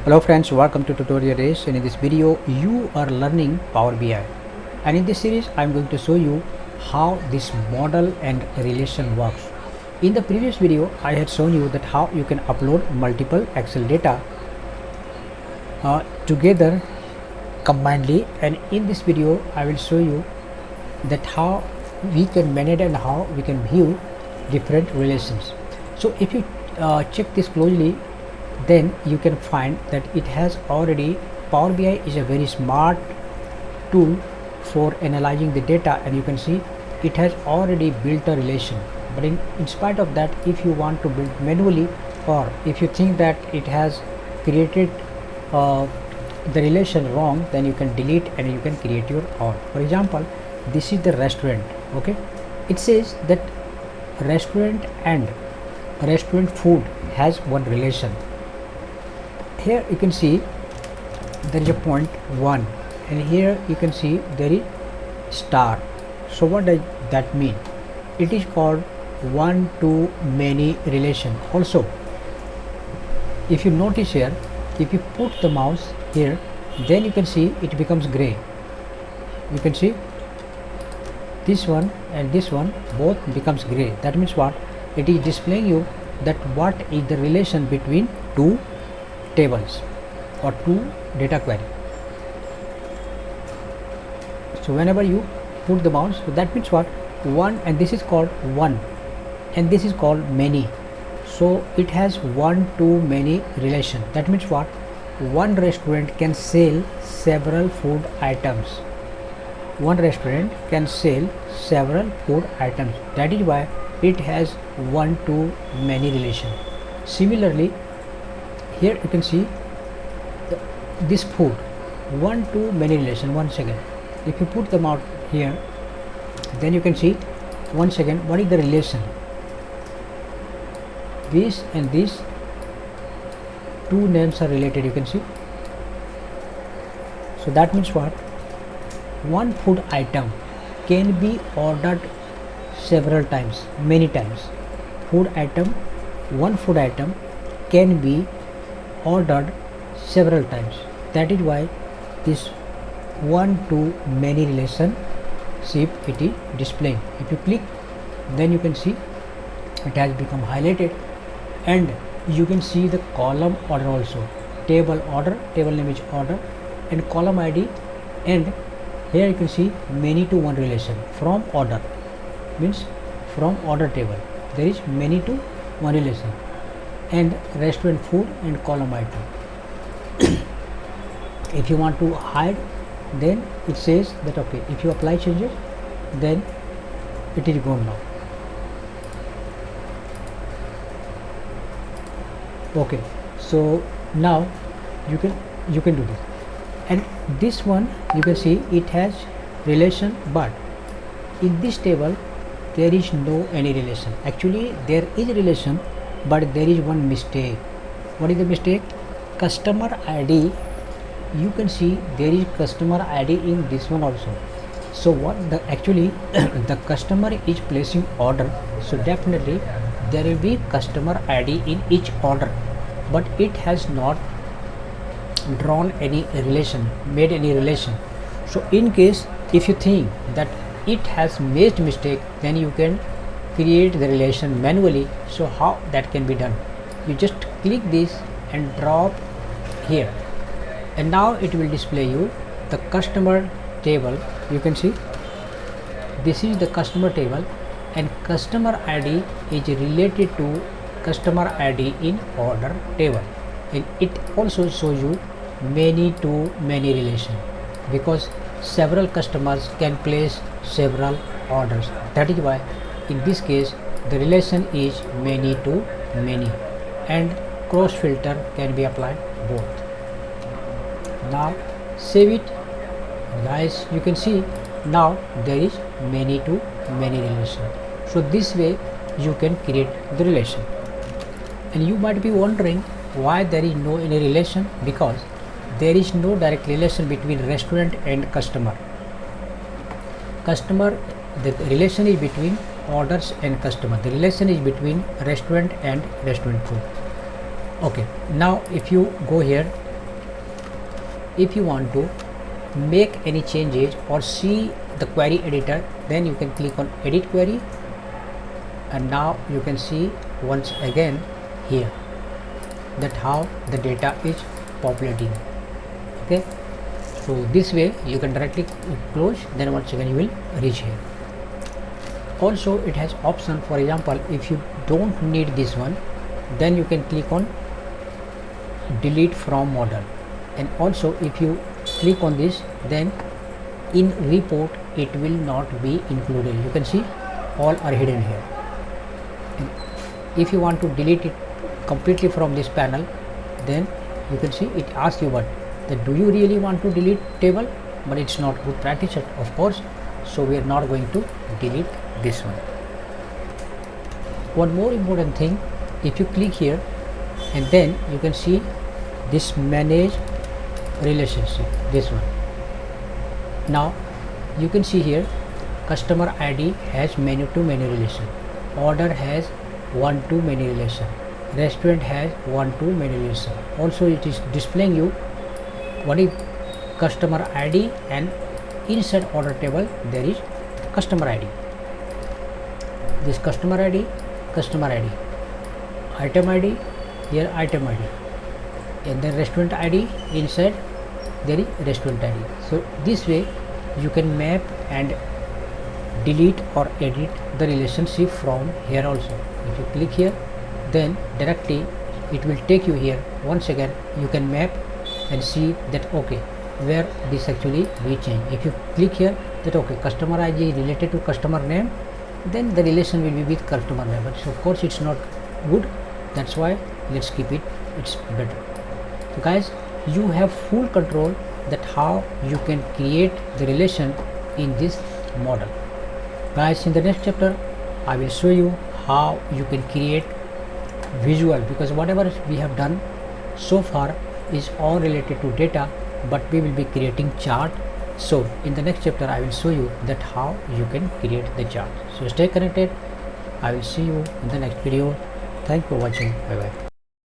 Hello friends, welcome to Tutorial Race, and in this video you are learning Power BI, and in this series I am going to show you how this model and relation works. In the previous video I had shown you that how you can upload multiple Excel data together combinedly, and in this video I will show you that how we can manage and how we can view different relations. So if you check this closely, then you can find that it has already, Power BI is a very smart tool for analyzing the data, and you can see it has already built a relation. But in spite of that, if you want to build manually, or if you think that it has created the relation wrong, then you can delete and you can create your own. For example, this is the restaurant. Okay, it says that restaurant and restaurant food has one relation. Here you can see there is a point 1, and here you can see there is star. So what does that mean? It is called one to many relation. Also, if you notice here, if you put the mouse here, then you can see it becomes gray. You can see this one and this one both becomes gray. That means what? It is displaying you that what is the relation between two tables or two data query. So whenever you put the mouse, so that means what? One, and this is called one, and this is called many. So it has one to many relation. That means what? One restaurant can sell several food items. One restaurant can sell several food items. That is why it has one to many relation. Similarly, here you can see this food, one to many relation. One second, if you put them out here, then you can see, one second, what is the relation? This and this two names are related, you can see. So that means what? One food item can be ordered several times, many times. Food item, one food item can be ordered several times. That is why this one to many relationship it is displaying. If you click, then you can see it has become highlighted, and you can see the column order also. Table order, table name is order, and column ID, and here you can see many to one relation. From order means from order table there is many to one relation, and restaurant food and column item. If you want to hide, then it says that okay, if you apply changes, then it is gone now. Okay, so now you can do this, and this one you can see it has relation, but in this table there is no any relation. Actually there is relation, but there is one mistake. What is the mistake? Customer ID, you can see there is customer ID in this one also. So what the actually the customer is placing order, so definitely there will be customer ID in each order, but it has not drawn any relation, made any relation. So in case if you think that it has made mistake, then you can create the relation manually. So how that can be done? You just click this and drop here, and now it will display you the customer table. You can see this is the customer table, and customer ID is related to customer ID in order table, and it also shows you many to many relation, because several customers can place several orders. That is why in this case the relation is many to many, and cross filter can be applied both. Now save it, guys. You can see now there is many to many relation. So this way you can create the relation, and you might be wondering why there is no any relation, because there is no direct relation between restaurant and customer. The relation is between orders and customer. The relation is between restaurant and restaurant food. Okay, now if you go here, if you want to make any changes or see the query editor, then you can click on edit query, and now you can see once again here that how the data is populating. Okay, so this way you can directly close, then once again you will reach here. Also it has option, for example if you don't need this one, then you can click on delete from model, and also if you click on this, then in report it will not be included. You can see all are hidden here. And if you want to delete it completely from this panel, then you can see it asks you what, that do you really want to delete table, but it's not good practice of course, so we are not going to delete this one. One more important thing, if you click here and then you can see this manage relationship, this one. Now you can see here customer ID has menu to menu relation, order has one to many relation, restaurant has one to many relation. Also it is displaying you what is customer ID, and inside order table there is customer ID, this customer ID, item ID, here item ID, and then restaurant ID, inside there is restaurant ID. So this way you can map and delete or edit the relationship from here also. If you click here, then directly it will take you here. Once again you can map and see that okay, where this actually we change. If you click here that okay, customer ID is related to customer name, then the relation will be with customer name, but of course it's not good, that's why let's keep it, it's better. So guys, you have full control that how you can create the relation in this model. Guys, in the next chapter I will show you how you can create visual, because whatever we have done so far is all related to data, but we will be creating chart. So in the next chapter I will show you that how you can create the chart. So stay connected, I will see you in the next video. Thanks for watching, bye bye.